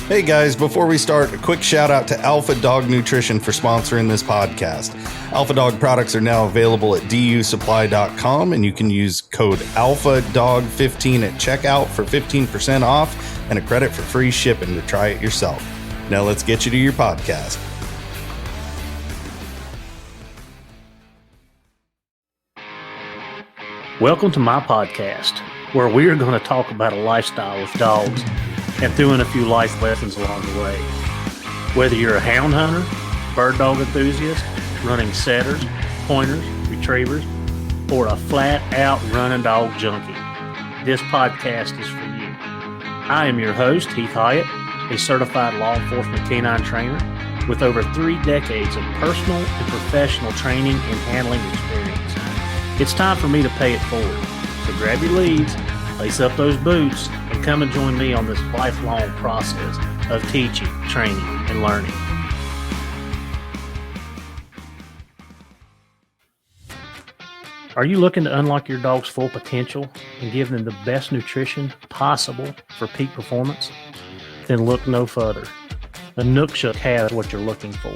Hey guys, before we start, a quick shout out to Alpha Dog Nutrition for sponsoring this podcast. Alpha Dog products are now available at dusupply.com, and you can use code ALPHADOG15 at checkout for 15% off and a credit for free shipping to try it yourself. Now let's get you to your podcast. Welcome to my podcast, where we are going to talk about a lifestyle with dogs and threw in a few life lessons along the way. Whether you're a hound hunter, bird dog enthusiast, running setters, pointers, retrievers, or a flat-out running dog junkie, this podcast is for you. I am your host, Heath Hyatt, a certified law enforcement canine trainer with over 3 decades of personal and professional training and handling experience. It's time for me to pay it forward. So grab your leads, lace up those boots, and come and join me on this lifelong process of teaching, training, and learning. Are you looking to unlock your dog's full potential and give them the best nutrition possible for peak performance? Then look no further. Inukshuk has what you're looking for.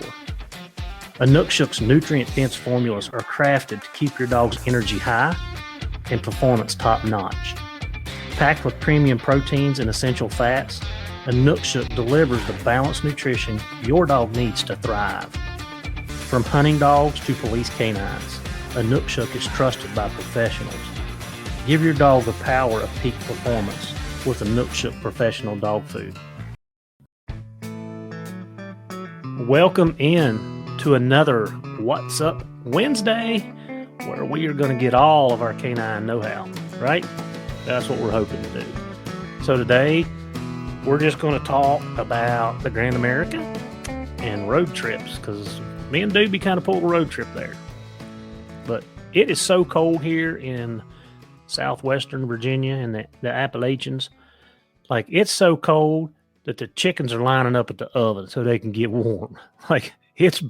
Inukshuk's nutrient-dense formulas are crafted to keep your dog's energy high and performance top-notch. Packed with premium proteins and essential fats, Inukshuk delivers the balanced nutrition your dog needs to thrive. From hunting dogs to police canines, Inukshuk is trusted by professionals. Give your dog the power of peak performance with Inukshuk Professional Dog Food. Welcome in to another What's Up Wednesday, where we are going to get all of our canine know-how, right? That's what we're hoping to do. So today, we're just going to talk about the Grand American and road trips, because me and Duby kind of pulled a road trip there. But it is so cold here in southwestern Virginia and the Appalachians. Like, it's so cold that the chickens are lining up at the oven so they can get warm. Like, it's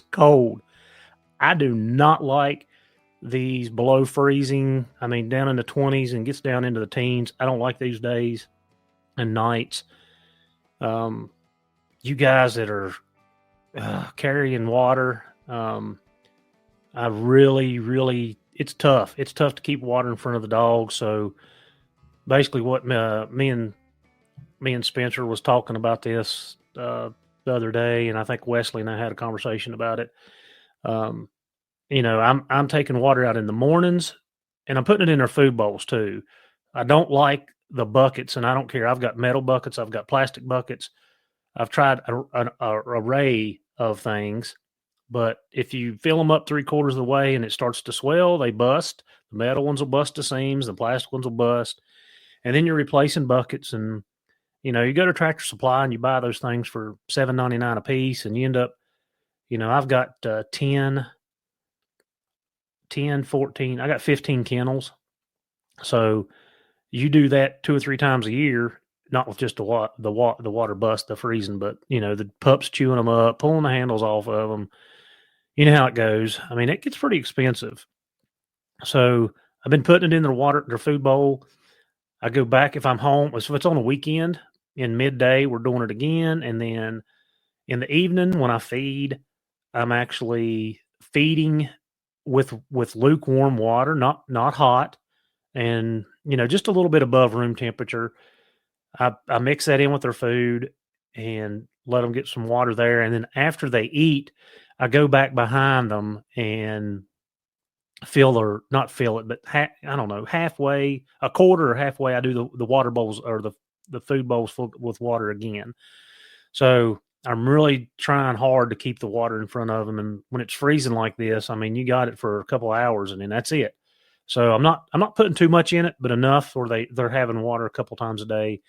cold. I do not like these below freezing, down in the 20s and gets down into the teens. I don't like these days and nights. You guys that are carrying water, I really, it's tough. It's tough to keep water in front of the dog. So basically what me and Spencer was talking about this the other day, and I think Wesley and I had a conversation about it. I'm taking water out in the mornings, and I'm putting it in their food bowls too. I don't like the buckets, and I don't care. I've got metal buckets. I've got plastic buckets. I've tried an array of things, but if you fill them up 3/4 of the way and it starts to swell, they bust. The metal ones will bust the seams. The plastic ones will bust. And then you're replacing buckets, and, you go to Tractor Supply and you buy those things for $7.99 a piece, and you end up, I've got 10, 14, I got 15 kennels. So you do that 2 or 3 times a year, not with just the water bust, the freezing, but, the pups chewing them up, pulling the handles off of them. You know how it goes. It gets pretty expensive. So I've been putting it in their food bowl. I go back if I'm home. If it's on a weekend in midday, we're doing it again. And then in the evening when I feed, I'm actually feeding with lukewarm water, not hot, and just a little bit above room temperature. I mix that in with their food and let them get some water there, and then after they eat, I go back behind them and halfway, a quarter or halfway, I do the water bowls or the food bowls full with water again. So I'm really trying hard to keep the water in front of them. And when it's freezing like this, you got it for a couple of hours and then that's it. So I'm not putting too much in it, but enough where they're having water a couple times a day.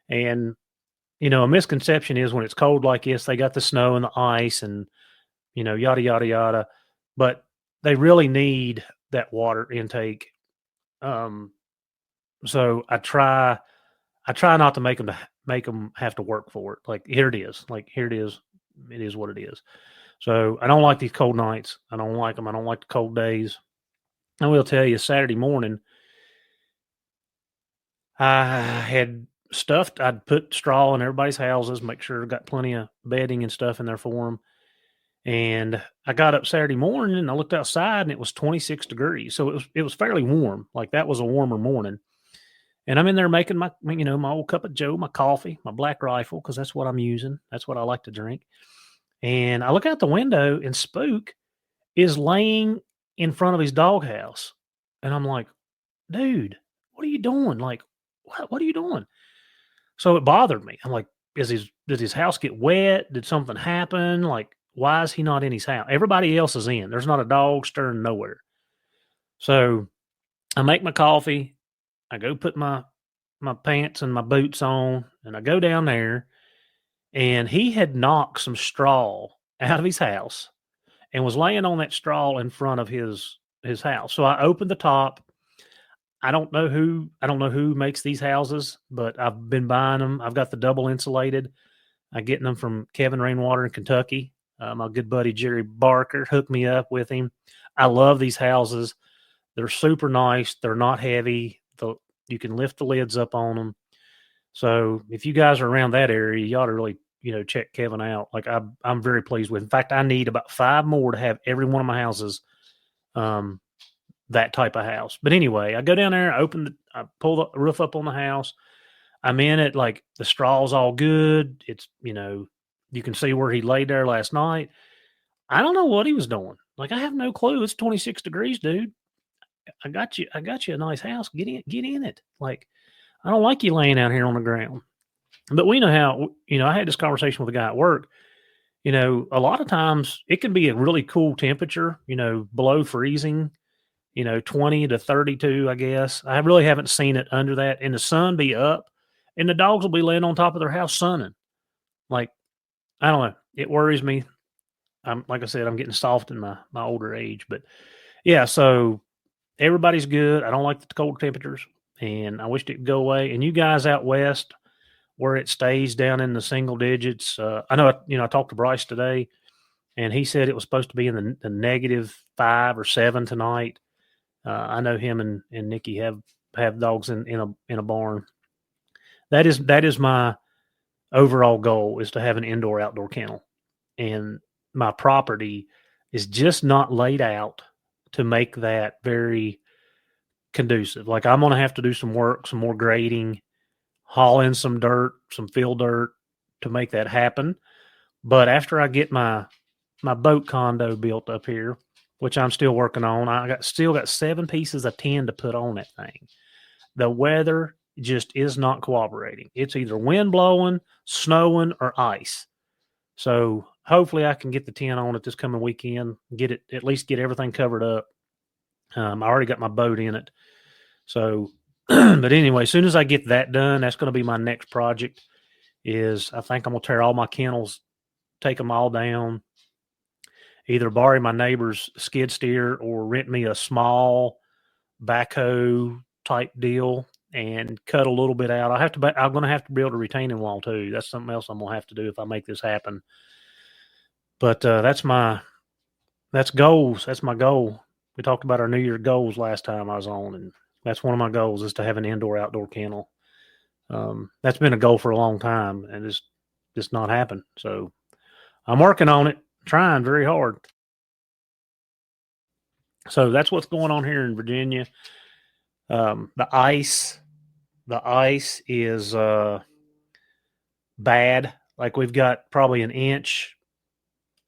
And, a misconception is when it's cold like this, they got the snow and the ice and, yada, yada, yada, but they really need that water intake. So I try not to make them have to work for it. Like, here it is. It is what it is. So I don't like these cold nights. I don't like them. I don't like the cold days. I will tell you, Saturday morning, I had stuffed. I'd put straw in everybody's houses, make sure I got plenty of bedding and stuff in there for them. And I got up Saturday morning and I looked outside and it was 26 degrees. So it was fairly warm. Like that was a warmer morning. And I'm in there making my old cup of joe, my coffee, my Black Rifle, because that's what I'm using. That's what I like to drink. And I look out the window and Spook is laying in front of his doghouse. And I'm like, dude, what are you doing? Like, what are you doing? So it bothered me. I'm like, did his house get wet? Did something happen? Like, why is he not in his house? Everybody else is in. There's not a dog stirring nowhere. So I make my coffee. I go put my pants and my boots on, and I go down there, and he had knocked some straw out of his house and was laying on that straw in front of his house. So I opened the top. I don't know who makes these houses, but I've been buying them. I've got the double insulated. I'm getting them from Kevin Rainwater in Kentucky. My good buddy Jerry Barker hooked me up with him. I love these houses. They're super nice. They're not heavy. You can lift the lids up on them. So if you guys are around that area, you ought to really, check Kevin out. Like I'm very pleased with. In fact, I need about 5 more to have every one of my houses that type of house. But anyway, I go down there, I pull the roof up on the house. I'm in it, like the straw's all good. It's, you can see where he laid there last night. I don't know what he was doing. Like, I have no clue. It's 26 degrees, dude. I got you a nice house. Get in it. Like, I don't like you laying out here on the ground. But we know how, I had this conversation with a guy at work. A lot of times it can be a really cool temperature, below freezing, 20 to 32, I guess. I really haven't seen it under that. And the sun be up and the dogs will be laying on top of their house sunning. Like, I don't know. It worries me. Like I said, I'm getting soft in my older age. But yeah, so everybody's good. I don't like the cold temperatures, and I wish it could go away. And you guys out west where it stays down in the single digits, I know, I talked to Bryce today, and he said it was supposed to be in the -5 or 7 tonight. I know him and Nikki have dogs in a barn. That is my overall goal, is to have an indoor-outdoor kennel. And my property is just not laid out to make that very conducive. Like, I'm going to have to do some work, some more grading, haul in some dirt, some field dirt to make that happen. But after I get my boat condo built up here, which I'm still working on, I still got 7 pieces of tin to put on that thing. The weather just is not cooperating. It's either wind blowing, snowing, or ice. So hopefully I can get the tin on it this coming weekend, at least get everything covered up. I already got my boat in it. So, but anyway, as soon as I get that done, that's going to be my next project. I think I'm going to tear all my kennels, take them all down, either borrow my neighbor's skid steer or rent me a small backhoe type deal and cut a little bit out. I'm going to have to build a retaining wall too. That's something else I'm going to have to do if I make this happen. But that's goals. That's my goal. We talked about our New Year goals last time I was on, and that's one of my goals, is to have an indoor-outdoor kennel. That's been a goal for a long time, and it's just not happened. So I'm working on it, trying very hard. So that's what's going on here in Virginia. The ice is bad. Like, we've got probably an inch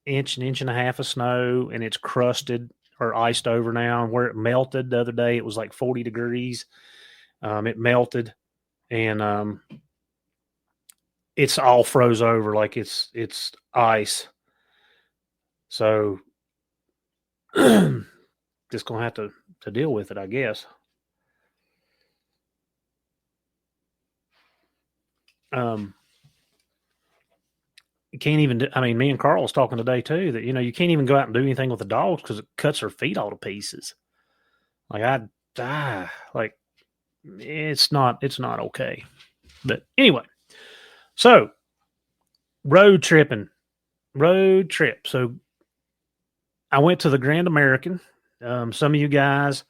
and a half of snow, and it's crusted or iced over now. And where it melted the other day, it was like 40 degrees. It melted, and it's all froze over like it's ice. So just gonna have to deal with it, I guess. You can't even me and Carl was talking today too, that, you can't even go out and do anything with the dogs because it cuts their feet all to pieces. Like, I'd die. Like, it's not okay. But anyway, so road trip. So I went to the Grand American. Some of you guys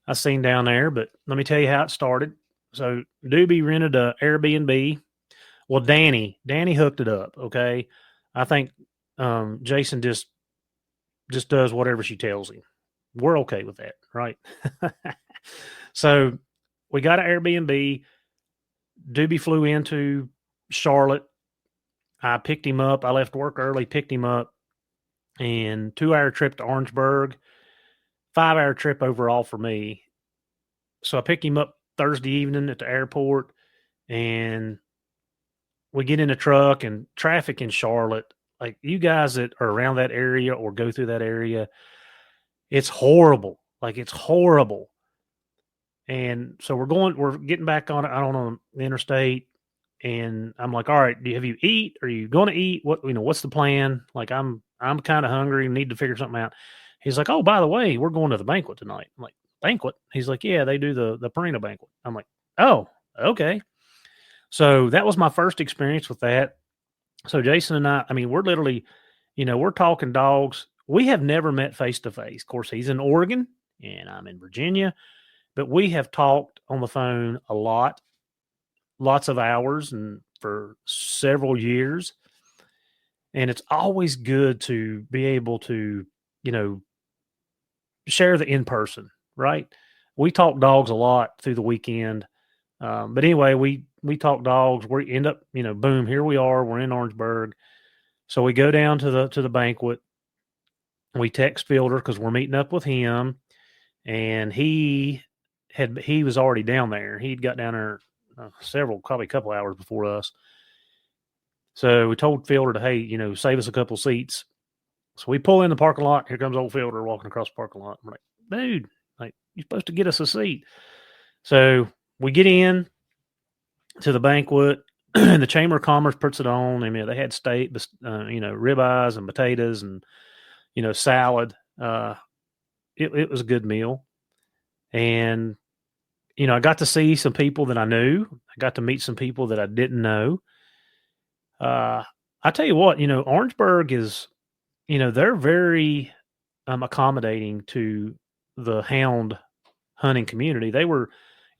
I've seen down there, but let me tell you how it started. So Duby rented a Airbnb. Well, Danny hooked it up. Okay. I think Jason just does whatever she tells him. We're okay with that, right? So we got an Airbnb. Duby flew into Charlotte. I picked him up. I left work early, picked him up, and 2-hour trip to Orangeburg, 5-hour trip overall for me. So I picked him up Thursday evening at the airport, and we get in the truck, and traffic in Charlotte, like you guys that are around that area or go through that area, it's horrible. Like it's horrible. And so we're getting back on the interstate, and I'm like, all right, have you eat? Are you going to eat? What's the plan? Like I'm kind of hungry and need to figure something out. He's like, oh, by the way, we're going to the banquet tonight. I'm like, banquet? He's like, yeah, they do the Purina banquet. I'm like, oh, okay. So that was my first experience with that. So Jason and I mean, we're literally, we're talking dogs. We have never met face to face. Of course, he's in Oregon and I'm in Virginia, but we have talked on the phone a lot, lots of hours and for several years. And it's always good to be able to, share the in person, right? We talk dogs a lot through the weekend. But anyway, we talk dogs. We end up, boom, here we are. We're in Orangeburg. So we go down to the banquet. We text Fielder because we're meeting up with him, and he was already down there. He'd got down there probably a couple hours before us. So we told Fielder to, hey, save us a couple seats. So we pull in the parking lot. Here comes old Fielder walking across the parking lot. I'm like, dude, like you're supposed to get us a seat. So we get in to the banquet, and the Chamber of Commerce puts it on. I mean, they had steak, ribeyes and potatoes and, salad. It was a good meal. And, I got to see some people that I knew. I got to meet some people that I didn't know. I tell you what, Orangeburg is, they're very accommodating to the hound hunting community. They were,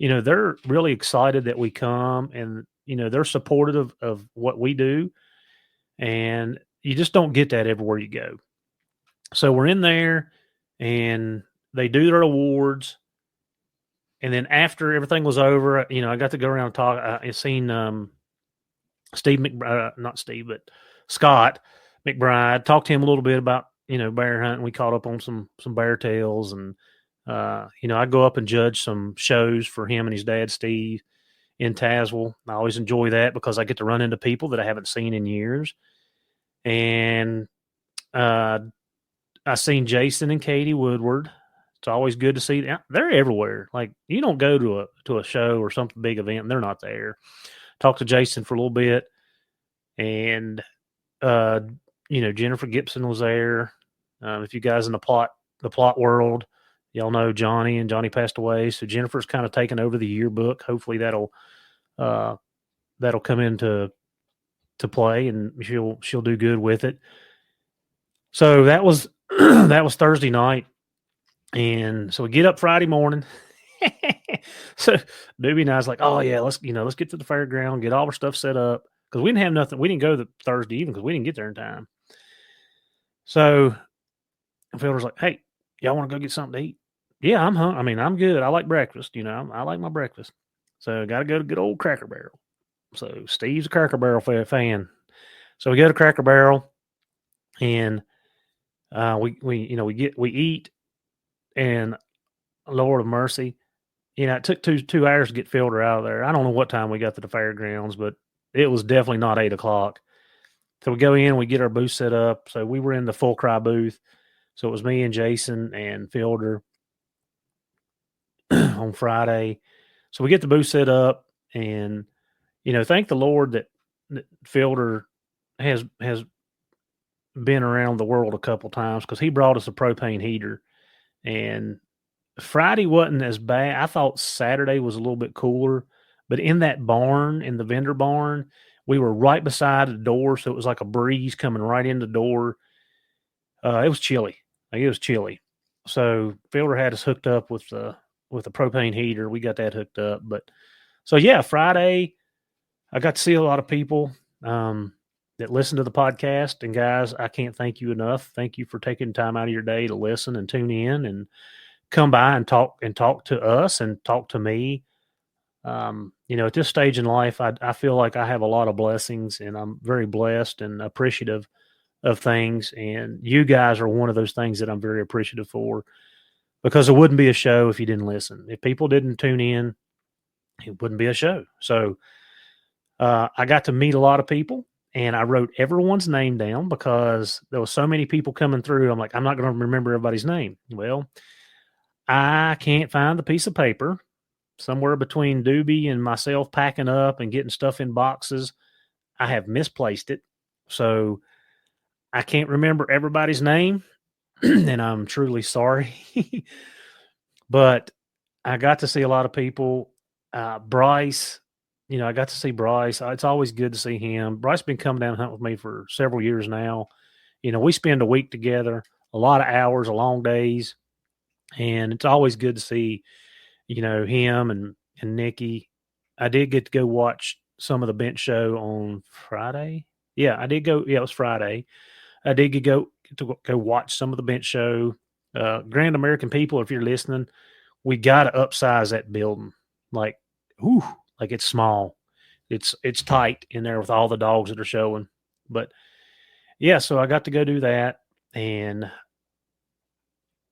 they're really excited that we come, and, they're supportive of what we do. And you just don't get that everywhere you go. So we're in there and they do their awards. And then after everything was over, I got to go around and talk. I seen Scott McBride. Talked to him a little bit about, bear hunting. We caught up on some bear tails, and I go up and judge some shows for him and his dad, Steve, in Tazewell. I always enjoy that because I get to run into people that I haven't seen in years. And I seen Jason and Katie Woodward. It's always good to see them. They're everywhere. Like you don't go to a show or some big event and they're not there. Talked to Jason for a little bit, and Jennifer Gibson was there. If you guys in the plot world, y'all know Johnny, and Johnny passed away. So Jennifer's kind of taken over the yearbook. Hopefully that'll come into play, and she'll do good with it. So that was that was Thursday night, and so we get up Friday morning. So Doobie and I was like, oh yeah, let's get to the fairground, get all our stuff set up, because we didn't have nothing. We didn't go the Thursday evening because we didn't get there in time. So Fielder's like, hey, y'all want to go get something to eat? Yeah, I'm hungry. I mean, I'm good. I like breakfast. I like my breakfast. So got to go to good old Cracker Barrel. So Steve's a Cracker Barrel fan. So we go to Cracker Barrel, and we eat, and Lord of mercy, it took 2 hours to get Fielder out of there. I don't know what time we got to the fairgrounds, but it was definitely not 8:00. So we go in, we get our booth set up. So we were in the full cry booth. So it was me and Jason and Fielder on Friday. So we get the booth set up, and thank the Lord that Fielder has been around the world a couple times, because he brought us a propane heater. And Friday wasn't as bad. I thought Saturday was a little bit cooler, but in that barn, in the vendor barn, we were right beside the door, so it was like a breeze coming right in the door. It was chilly. So Fielder had us hooked up with the propane heater. We got that hooked up, but So yeah, Friday, I got to see a lot of people that listen to the podcast. And guys, I can't thank you enough. Thank you for taking time out of your day to listen and tune in and come by and talk to us and talk to me. At this stage in life, I feel like I have a lot of blessings and I'm very blessed and appreciative of things. And you guys are one of those things that I'm very appreciative for, because it wouldn't be a show if you didn't listen. If people didn't tune in, it wouldn't be a show. So I got to meet a lot of people, and I wrote everyone's name down because there was so many people coming through. I'm like, I'm not going to remember everybody's name. Well, I can't find the piece of paper. Somewhere between Duby and myself packing up and getting stuff in boxes, I have misplaced it. So I can't remember everybody's name, and I'm truly sorry. But I got to see a lot of people. Bryce, I got to see Bryce. It's always good to see him. Bryce been coming down and hunt with me for several years now. We spend a week together, a lot of hours, long days, and it's always good to see, him and Nikki. I did get to go watch some of the bench show on Friday. Yeah, I did go. Yeah, it was Friday. I did get to go watch some of the bench show. Grand American people, if you're listening, we got to upsize that building. Like, like it's small. It's tight in there with all the dogs that are showing. But yeah, so I got to go do that, and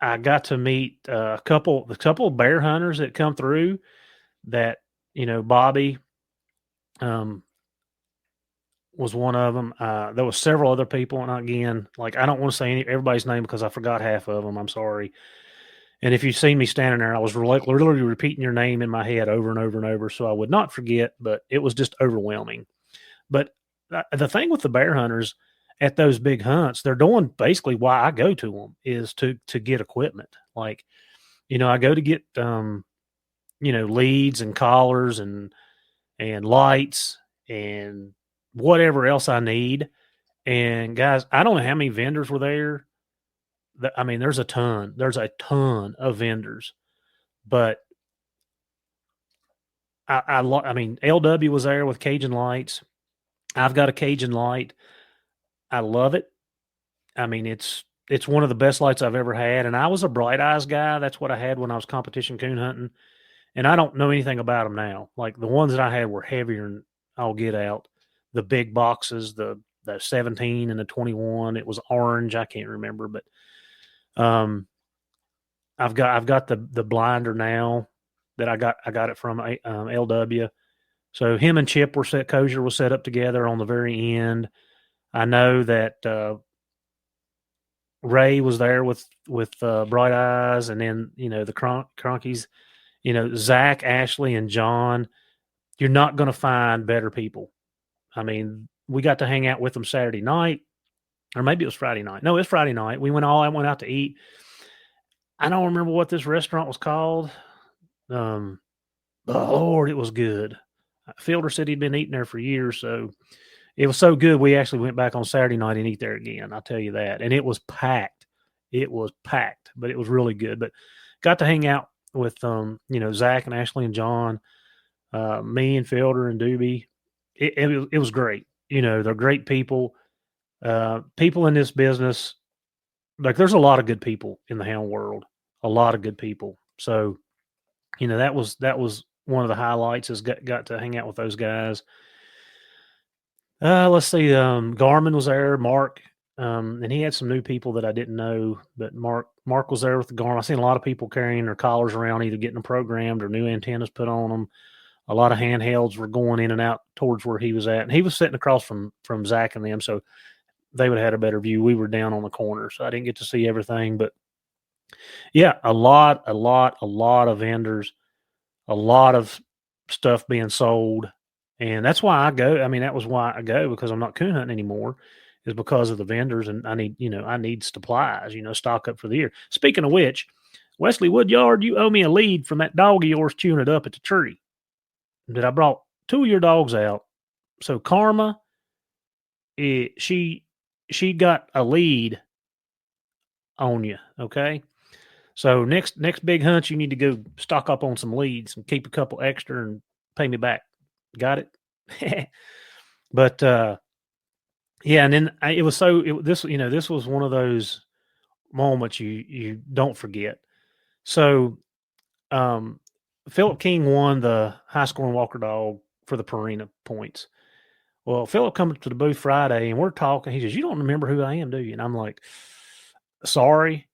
I got to meet a couple of bear hunters that come through. That Bobby was one of them. There was several other people, and again, like I don't want to say everybody's name because I forgot half of them. I'm sorry. And if you've seen me standing there, I was literally repeating your name in my head over and over and over, so I would not forget. But it was just overwhelming. But the thing with the bear hunters at those big hunts, they're doing basically why I go to them is to get equipment. Like, I go to get leads and collars and lights and whatever else I need. And guys, I don't know how many vendors were there. There's a ton. There's a ton of vendors, but LW was there with Cajun lights. I've got a Cajun light. I love it. It's one of the best lights I've ever had. And I was a Bright Eyes guy. That's what I had when I was competition coon hunting. And I don't know anything about them now. Like the ones that I had were heavier than I'll get out. The big boxes, the 17 and the 21. It was orange. I can't remember, but I've got the blinder now that I got it from LW. So him and Chip Kosier was set up together on the very end. I know that Ray was there with Bright Eyes, and then the Cronkies, Zach, Ashley, and John. You're not going to find better people. We got to hang out with them Saturday night, or maybe it was Friday night. No, it was Friday night. We went out to eat. I don't remember what this restaurant was called. Lord, it was good. Fielder said he'd been eating there for years, so it was so good we actually went back on Saturday night and eat there again. I'll tell you that. And it was packed. It was packed, but it was really good. But got to hang out with Zach and Ashley and John, me and Fielder and Doobie. It was great. They're great people. People in this business, like there's a lot of good people in the hound world. A lot of good people. So, that was one of the highlights is got to hang out with those guys. Let's see. Garmin was there, Mark, and he had some new people that I didn't know, but Mark was there with the Garmin. I seen a lot of people carrying their collars around, either getting them programmed or new antennas put on them. A lot of handhelds were going in and out towards where he was at, and he was sitting across from Zach and them, so they would have had a better view. We were down on the corner, so I didn't get to see everything, but yeah, a lot of vendors, a lot of stuff being sold. And that's why I go. That was why I go, because I'm not coon hunting anymore, is because of the vendors. And I need supplies, stock up for the year. Speaking of which, Wesley Woodyard, you owe me a lead from that dog of yours chewing it up at the tree. That I brought 2 of your dogs out. So Karma, she got a lead on you. Okay. So next big hunt, you need to go stock up on some leads and keep a couple extra and pay me back. Got it? But yeah, and then this was one of those moments you don't forget. So Philip King won the high scoring Walker dog for the Purina points. Well, Philip comes to the booth Friday and we're talking. He says, "You don't remember who I am, do you?" And I'm like, "Sorry,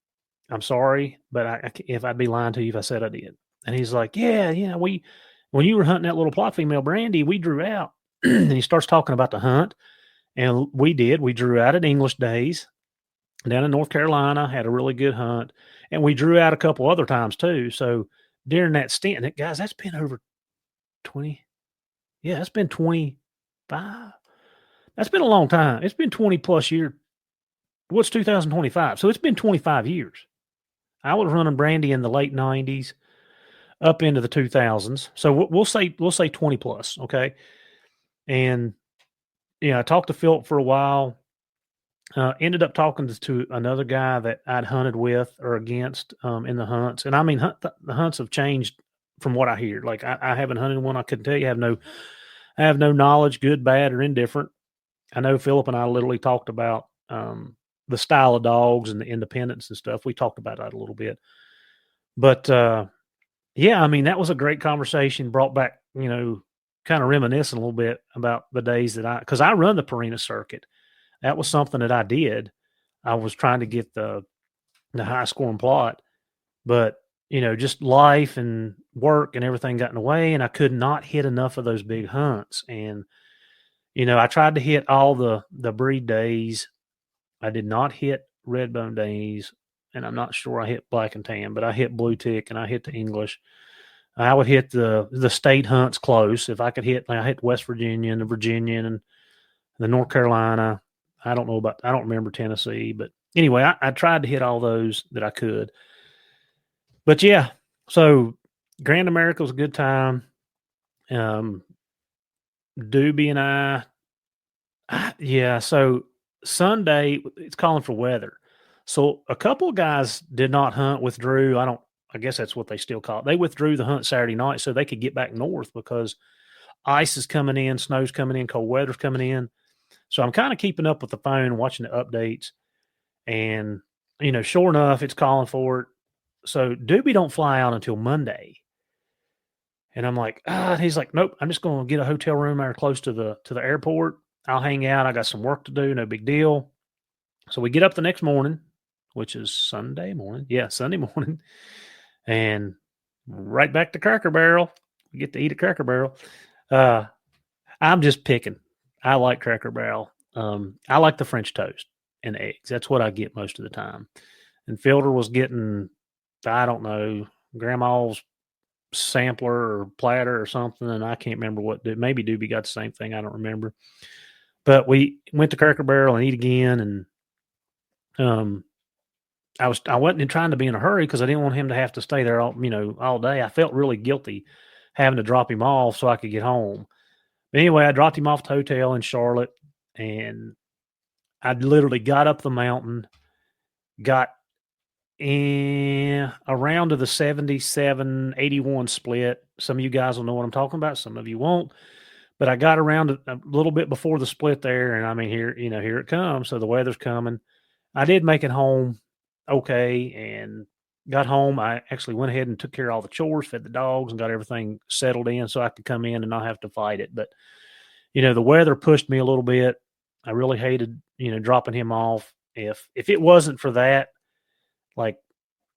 I'm sorry, but if I'd be lying to you if I said I did." And he's like, "Yeah, when you were hunting that little plot female Brandy, we drew out." And he starts talking about the hunt, and we drew out at English Days down in North Carolina, had a really good hunt, and we drew out a couple other times too. So during that stint, guys, that's been over 20. Yeah, that's been 25. That's been a long time. It's been 20 plus years. What's 2025? So it's been 25 years. I was running Brandy in the late 90s up into the 2000s. So we'll say 20 plus, okay? And I talked to Philip for a while. Ended up talking to another guy that I'd hunted with or against in the hunts. And I mean, the hunts have changed from what I hear. Like I haven't hunted one. I couldn't tell you. I have no knowledge, good, bad, or indifferent. I know Philip and I literally talked about the style of dogs and the independence and stuff. We talked about that a little bit. But yeah, I mean, that was a great conversation. Brought back, kind of reminiscing a little bit about the days because I run the Purina circuit. That was something that I did. I was trying to get the high scoring plot, but just life and work and everything got in the way, and I could not hit enough of those big hunts. And I tried to hit all the breed days. I did not hit red bone days, and I'm not sure I hit black and tan, but I hit blue tick and I hit the English. I would hit the state hunts close. If I could hit, I hit West Virginia and the Virginian and the North Carolina. I don't remember Tennessee, but anyway, I tried to hit all those that I could. But yeah, so Grand America was a good time. Duby and yeah, so Sunday it's calling for weather. So a couple of guys did not hunt, withdrew. I guess that's what they still call it. They withdrew the hunt Saturday night so they could get back north because ice is coming in, snow's coming in, cold weather's coming in. So I'm kind of keeping up with the phone, watching the updates. And, sure enough, it's calling for it. So Doobie don't fly out until Monday. And I'm like, he's like, nope, I'm just going to get a hotel room there close to the airport. I'll hang out. I got some work to do. No big deal. So we get up the next morning, which is Sunday morning. Yeah, Sunday morning. And right back to Cracker Barrel. We get to eat at Cracker Barrel. I'm just picking. I like Cracker Barrel. I like the French toast and eggs. That's what I get most of the time. And Fielder was getting, I don't know, Grandma's sampler or platter or something, and I can't remember what. Maybe Doobie got the same thing. I don't remember. But we went to Cracker Barrel and eat again, and I wasn't trying to be in a hurry because I didn't want him to have to stay there all day. I felt really guilty having to drop him off so I could get home. But anyway, I dropped him off at the hotel in Charlotte, and I literally got up the mountain, got around to the 77-81 split. Some of you guys will know what I'm talking about. Some of you won't. But I got around a little bit before the split there, and I mean, here it comes. So the weather's coming. I did make it home okay, and got home. I actually went ahead and took care of all the chores, fed the dogs, and got everything settled in so I could come in and not have to fight it. But, the weather pushed me a little bit. I really hated, dropping him off. If it wasn't for that, like,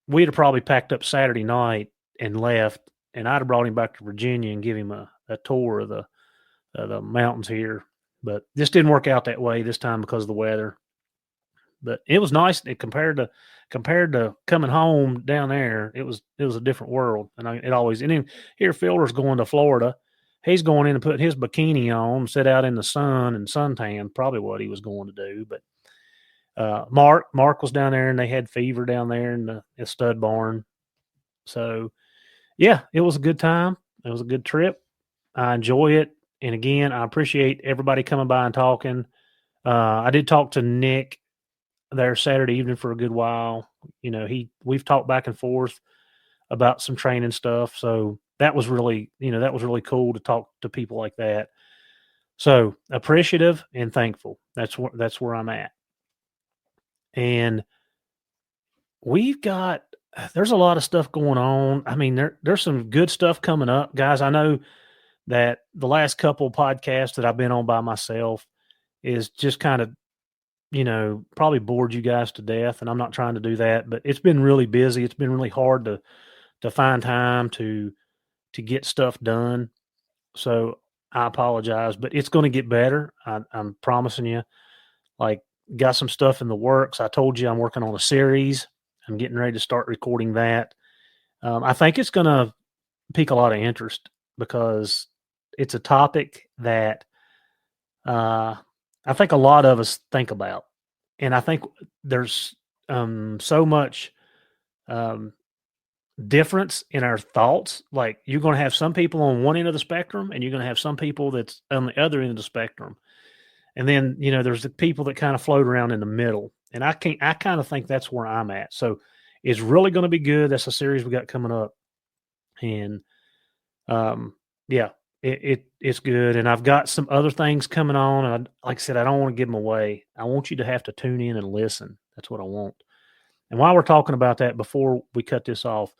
we'd have probably packed up Saturday night and left, and I'd have brought him back to Virginia and give him a tour of the mountains here. But this didn't work out that way this time because of the weather. But it was nice compared to coming home down there. It was a different world, and then here Fielder's going to Florida. He's going in and putting his bikini on, sit out in the sun and suntan. Probably what he was going to do. But Mark was down there, and they had fever down there in the stud barn. So yeah, it was a good time. It was a good trip. I enjoy it. And again, I appreciate everybody coming by and talking. I did talk to Nick there Saturday evening for a good while. We've talked back and forth about some training stuff. So that was really, that was really cool to talk to people like that. So appreciative and thankful. That's where I'm at. And there's a lot of stuff going on. I mean, there's some good stuff coming up, guys. I know that the last couple of podcasts that I've been on by myself is just kind of, probably bored you guys to death. And I'm not trying to do that, but it's been really busy. It's been really hard to find time to get stuff done. So I apologize, but it's going to get better. I'm promising you. Like, got some stuff in the works. I told you I'm working on a series. I'm getting ready to start recording that. I think it's going to pique a lot of interest because it's a topic that I think a lot of us think about. And I think there's so much difference in our thoughts. Like, you're going to have some people on one end of the spectrum and you're going to have some people that's on the other end of the spectrum. And then, there's the people that kind of float around in the middle. And I kind of think that's where I'm at. So it's really going to be good. That's a series we got coming up. And yeah, it's good. And I've got some other things coming on. And like I said, I don't want to give them away. I want you to have to tune in and listen. That's what I want. And while we're talking about that, before we cut this off,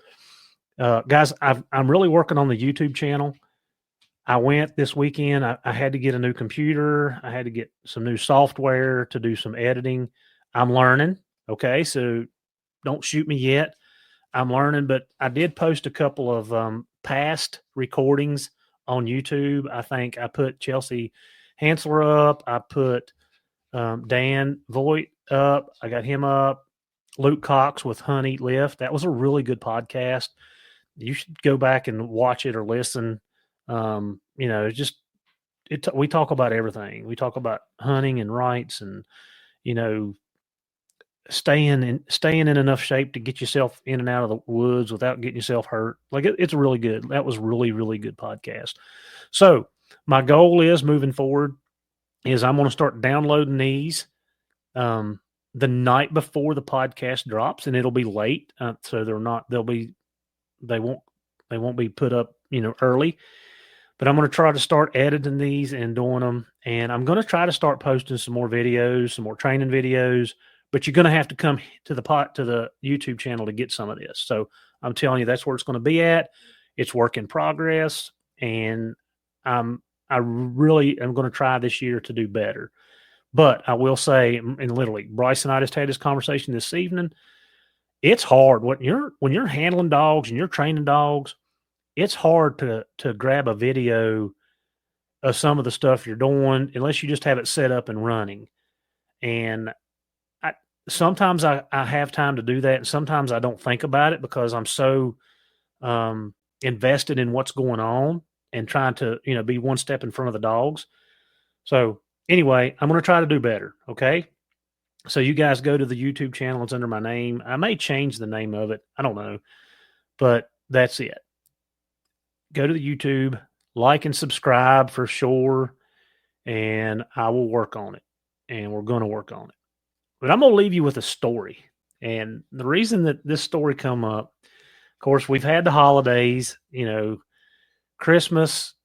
guys, I'm really working on the YouTube channel. I went this weekend. I had to get a new computer. I had to get some new software to do some editing. I'm learning. Okay. So don't shoot me yet. I'm learning, but I did post a couple of past recordings on YouTube. I think I put Chelsea Hansler up. I put Dan Voigt up. I got him up. Luke Cox with Hunt, Eat, Lift. That was a really good podcast. You should go back and watch it or listen. We talk about everything. We talk about hunting and rights and, staying in enough shape to get yourself in and out of the woods without getting yourself hurt. Like, it's really good. That was really, really good podcast. So my goal is moving forward is I'm going to start downloading these the night before the podcast drops, and it'll be late. So they won't be put up, early, but I'm going to try to start editing these and doing them. And I'm going to try to start posting some more videos, some more training videos, but you're going to have to come to the YouTube channel to get some of this. So I'm telling you, that's where it's going to be at. It's work in progress. And I really am going to try this year to do better. But I will say, and literally, Bryce and I just had this conversation this evening. It's hard when you're handling dogs and you're training dogs. It's hard to grab a video of some of the stuff you're doing unless you just have it set up and running. And sometimes I have time to do that, and sometimes I don't think about it because I'm so invested in what's going on and trying to be one step in front of the dogs. So anyway, I'm going to try to do better. Okay. So you guys go to the YouTube channel. It's under my name. I may change the name of it. I don't know, but that's it. Go to the YouTube, like and subscribe for sure. And I will work on it, and we're going to work on it. But I'm going to leave you with a story. And the reason that this story come up, of course, we've had the holidays, Christmas.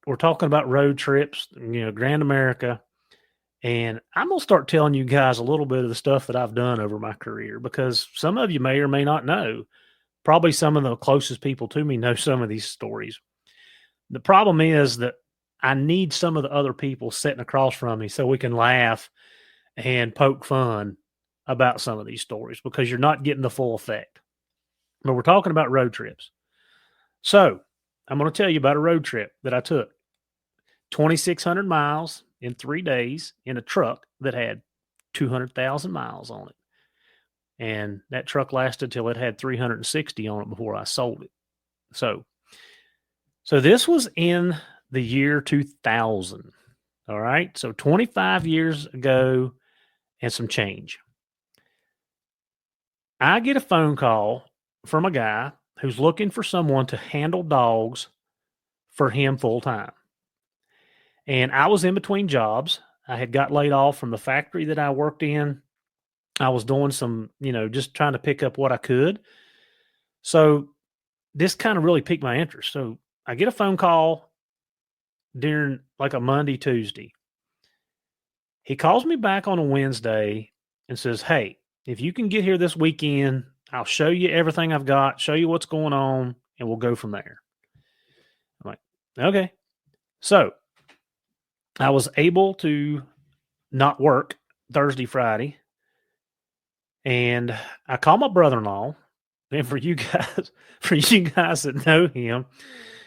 We're talking about road trips, Grand America. And I'm going to start telling you guys a little bit of the stuff that I've done over my career, because some of you may or may not know. Probably some of the closest people to me know some of these stories. The problem is that I need some of the other people sitting across from me so we can laugh and poke fun about some of these stories, because you're not getting the full effect. But we're talking about road trips. So I'm going to tell you about a road trip that I took. 2,600 miles in 3 days in a truck that had 200,000 miles on it. And that truck lasted till it had 360 on it before I sold it. So this was in the year 2000. All right. So 25 years ago and some change. I get a phone call from a guy who's looking for someone to handle dogs for him full time. And I was in between jobs. I had got laid off from the factory that I worked in. I was doing some, just trying to pick up what I could. So this kind of really piqued my interest. So I get a phone call during like a Monday, Tuesday. He calls me back on a Wednesday and says, "Hey, if you can get here this weekend, I'll show you everything I've got, show you what's going on, and we'll go from there." I'm like, okay. So I was able to not work Thursday, Friday. And I call my brother-in-law. And for you guys that know him,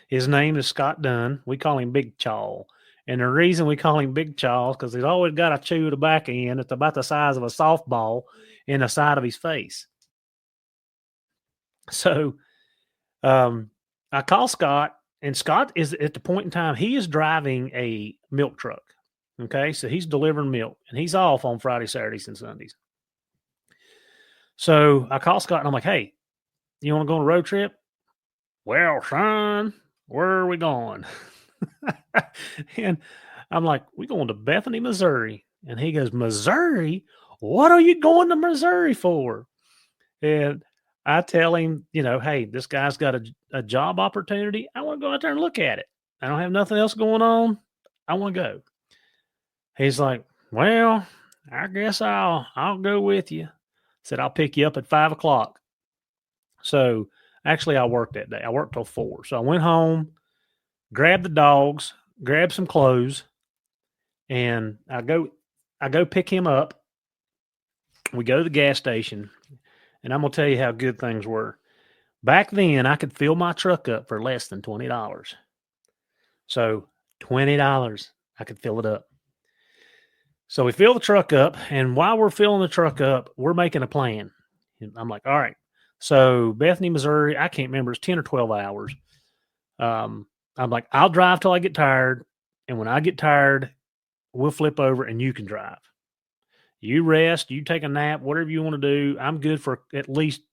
his name is Scott Dunn. We call him Big Chaw. And the reason we call him Big Chaw is because he's always got a chew the back end. It's about the size of a softball in the side of his face. So I call Scott, and Scott is at the point in time, he is driving a milk truck. Okay, so he's delivering milk, and he's off on Friday, Saturdays, and Sundays. So I call Scott, and I'm like, "Hey, you want to go on a road trip?" "Well, son, where are we going?" And I'm like, "We going to Bethany, Missouri." And he goes, "Missouri? What are you going to Missouri for?" And I tell him, "Hey, this guy's got a job opportunity. I want to go out there and look at it. I don't have nothing else going on. I want to go." He's like, "Well, I guess I'll go with you." Said, "I'll pick you up at 5:00. So actually, I worked that day. I worked till 4. So I went home, grabbed the dogs, grabbed some clothes, and I go pick him up. We go to the gas station, and I'm gonna tell you how good things were. Back then, I could fill my truck up for less than $20. So $20, I could fill it up. So we fill the truck up, and while we're filling the truck up, we're making a plan. And I'm like, all right. So Bethany, Missouri, I can't remember. It's 10 or 12 hours. I'm like, I'll drive till I get tired. And when I get tired, we'll flip over and you can drive. You rest, you take a nap, whatever you want to do. I'm good for at least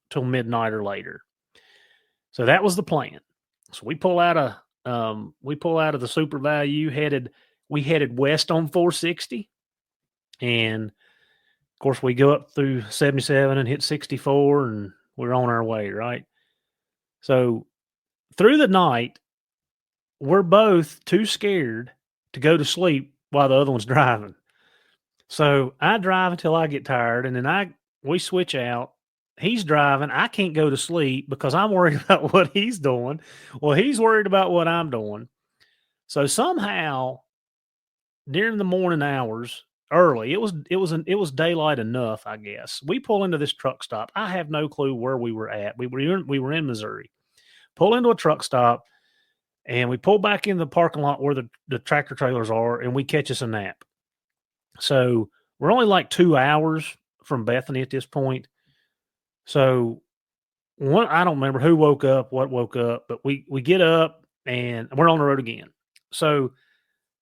till midnight or later. So that was the plan. So we pull out of the Super Value, we headed west on 460. And of course we go up through 77 and hit 64 and we're on our way, right? So through the night, we're both too scared to go to sleep while the other one's driving. So I drive until I get tired, and then we switch out. He's driving. I can't go to sleep because I'm worried about what he's doing. Well, he's worried about what I'm doing. So somehow during the morning hours, early, it was daylight enough, I guess. We pull into this truck stop. I have no clue where we were at. We were in Missouri. Pull into a truck stop, and we pull back in the parking lot where the tractor trailers are, and we catch us a nap. So we're only like 2 hours from Bethany at this point. So I don't remember who woke up, what woke up, but we get up and we're on the road again. So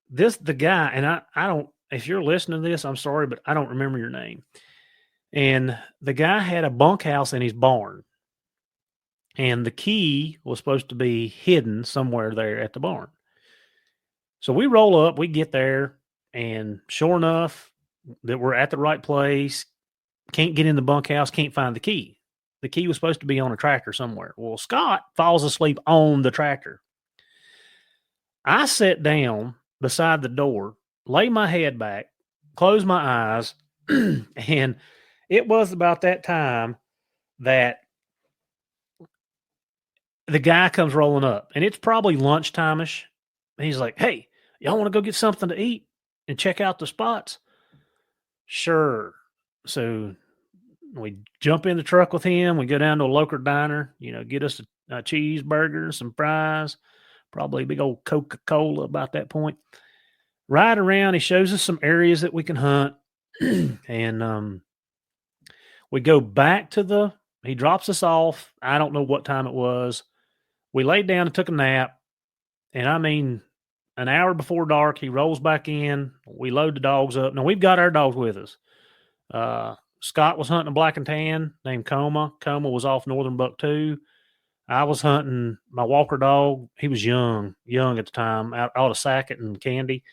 the guy, and I don't, if you're listening to this, I'm sorry, but I don't remember your name. And the guy had a bunkhouse in his barn, and the key was supposed to be hidden somewhere there at the barn. So we roll up, we get there, and sure enough, that we're at the right place. Can't get in the bunkhouse, can't find the key. The key was supposed to be on a tractor somewhere. Well, Scott falls asleep on the tractor. I sat down beside the door, lay my head back, close my eyes, and it was about that time that the guy comes rolling up, and it's probably lunchtime-ish. And he's like, "Hey, y'all want to go get something to eat and check out the spots?" Sure. So we jump in the truck with him. We go down to a local diner, get us a cheeseburger, some fries, probably a big old Coca-Cola about that point. Ride around. He shows us some areas that we can hunt. And we go back he drops us off. I don't know what time it was. We laid down and took a nap. And I mean, an hour before dark, he rolls back in. We load the dogs up. Now, we've got our dogs with us. Scott was hunting a black and tan named Coma. Coma was off Northern Buck 2. I was hunting my Walker dog. He was young at the time, out of Sackett and Candy.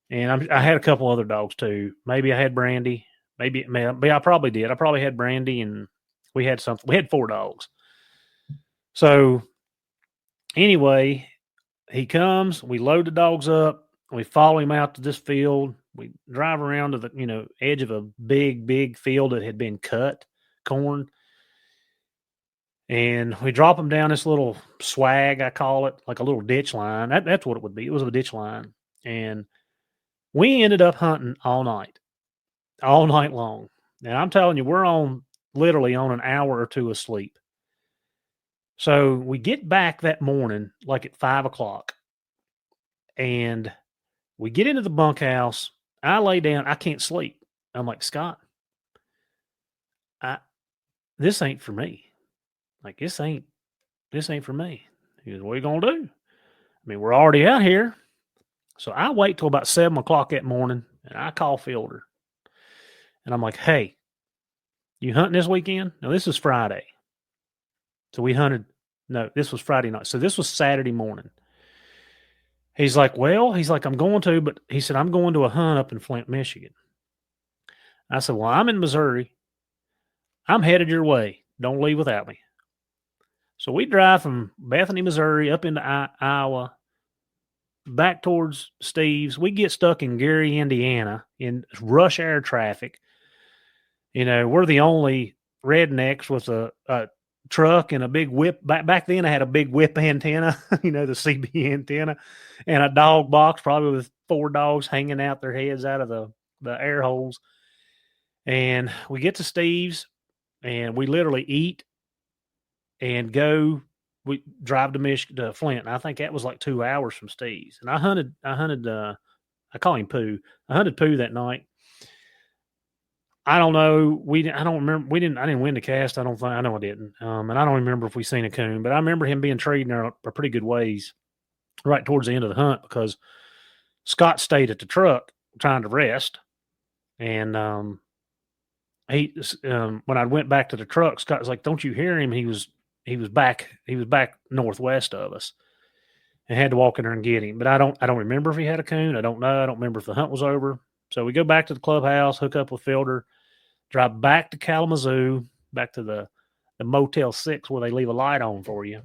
And I had a couple other dogs too. Maybe I had Brandy. Maybe I probably did. I probably had Brandy, and we had 4 dogs. So Anyway, he comes, we load the dogs up, we follow him out to this field. We drive around to the, edge of a big, big field that had been cut, corn. And we drop him down this little swag, I call it, like a little ditch line. That's what it would be. It was a ditch line. And we ended up hunting all night long. And I'm telling you, we're literally on an hour or two of sleep. So we get back that morning, like at 5:00, and we get into the bunkhouse. I lay down. I can't sleep. I'm like, Scott, this ain't for me. Like, this ain't for me. He goes, what are you going to do? I mean, we're already out here. So I wait till about 7:00 that morning, and I call Fielder. And I'm like, hey, you hunting this weekend? No, this is Friday. So we hunted. No, this was Friday night. So this was Saturday morning. He's like, I'm going to, but he said, I'm going to a hunt up in Flint, Michigan. I said, well, I'm in Missouri. I'm headed your way. Don't leave without me. So we drive from Bethany, Missouri, up into Iowa, back towards Steve's. We get stuck in Gary, Indiana, in rush hour traffic. We're the only rednecks with a truck and a big whip. Back then, I had a big whip antenna, the CB antenna, and a dog box, probably with 4 dogs hanging out their heads out of the air holes. And we get to Steve's, and we literally eat and go. We drive to Flint. And I think that was like 2 hours from Steve's. And I hunted. I call him Pooh. I hunted Pooh that night. I don't know. I don't remember. I didn't win the cast. I know I didn't. And I don't remember if we seen a coon, but I remember him being treed there a pretty good ways right towards the end of the hunt, because Scott stayed at the truck trying to rest. And when I went back to the truck, Scott was like, don't you hear him? He was back northwest of us, and had to walk in there and get him. But I don't remember if he had a coon. I don't know. I don't remember if the hunt was over. So we go back to the clubhouse, hook up with Fielder, drive back to Kalamazoo, back to the Motel 6 where they leave a light on for you,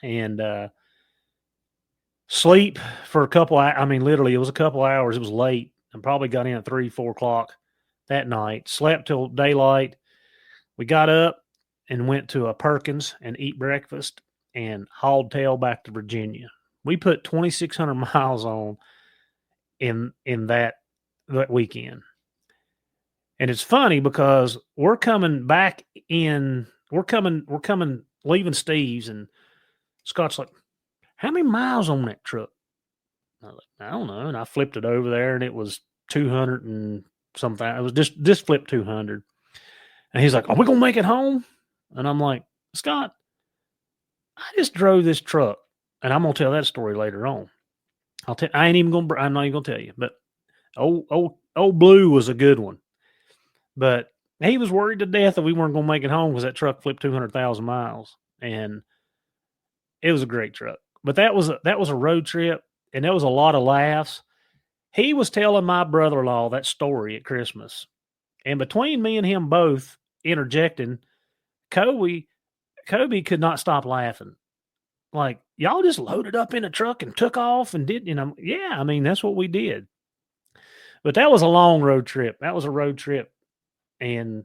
and sleep for a couple. Literally, it was a couple hours. It was late. I probably got in at 3-4 o'clock that night. Slept till daylight. We got up and went to a Perkins and eat breakfast and hauled tail back to Virginia. We put 2,600 miles on in that weekend. And it's funny because we're coming leaving Steve's, and Scott's like, how many miles on that truck? I was like, I don't know. And I flipped it over there, and it was 200 and something. It was just flipped 200. And he's like, are we going to make it home? And I'm like, Scott, I just drove this truck, and I'm going to tell that story later on. I'm not even going to tell you, but old Blue was a good one. But he was worried to death that we weren't going to make it home because that truck flipped 200,000 miles, and it was a great truck. But that was a road trip, and there was a lot of laughs. He was telling my brother-in-law that story at Christmas, and between me and him both interjecting, Kobe could not stop laughing. Like, y'all just loaded up in a truck and took off and did, yeah, that's what we did. But that was a long road trip. That was a road trip. And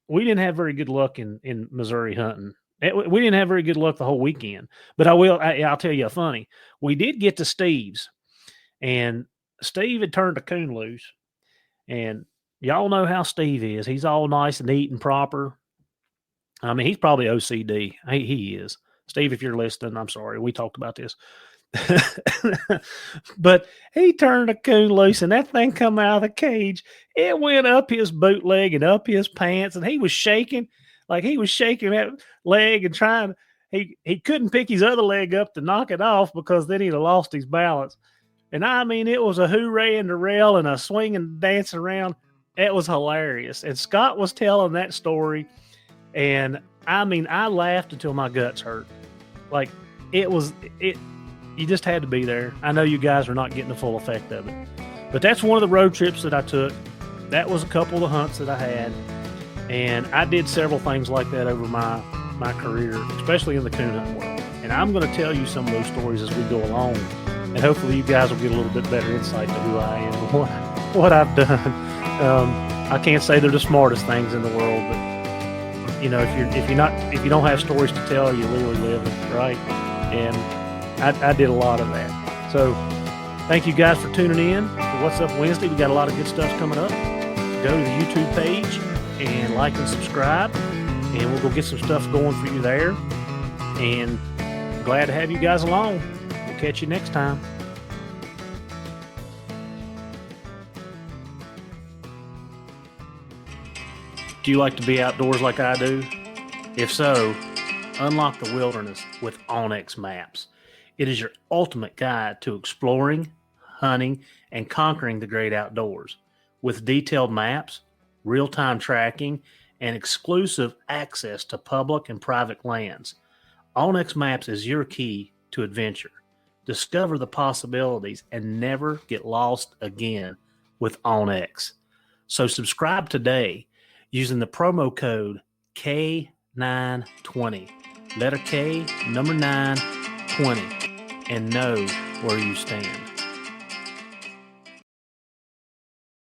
we didn't have very good luck in Missouri hunting. We didn't have very good luck the whole weekend. But I'll tell you a funny. We did get to Steve's, and Steve had turned a coon loose. And y'all know how Steve is. He's all nice and neat and proper. He's probably OCD. He is. Steve, if you're listening, I'm sorry. We talked about this. But he turned a coon loose, and that thing come out of the cage. It went up his bootleg and up his pants, and he was shaking. Like, he was shaking that leg and trying. He couldn't pick his other leg up to knock it off, because then he'd have lost his balance. And it was a hooray and a rail and a swing and dance around. It was hilarious. And Scott was telling that story, and I laughed until my guts hurt. Like, you just had to be there. I know you guys are not getting the full effect of it, but that's one of the road trips that I took. That was a couple of the hunts that I had, and I did several things like that over my career, especially in the coon hunting world. And I'm going to tell you some of those stories as we go along. And hopefully you guys will get a little bit better insight to who I am and what I've done. I can't say they're the smartest things in the world, but you know, if you don't have stories to tell, you literally live it, right? And I did a lot of that. So thank you guys for tuning in for What's Up Wednesday. We got a lot of good stuff coming up. Go to the YouTube page and like and subscribe, and we'll go get some stuff going for you there. And glad to have you guys along. We'll catch you next time. Do you like to be outdoors like I do? If so, unlock the wilderness with Onyx Maps. It is your ultimate guide to exploring, hunting, and conquering the great outdoors. With detailed maps, real-time tracking, and exclusive access to public and private lands, Onyx Maps is your key to adventure. Discover the possibilities and never get lost again with Onyx. So subscribe today using the promo code K920, letter K, number 9, 20, and know where you stand.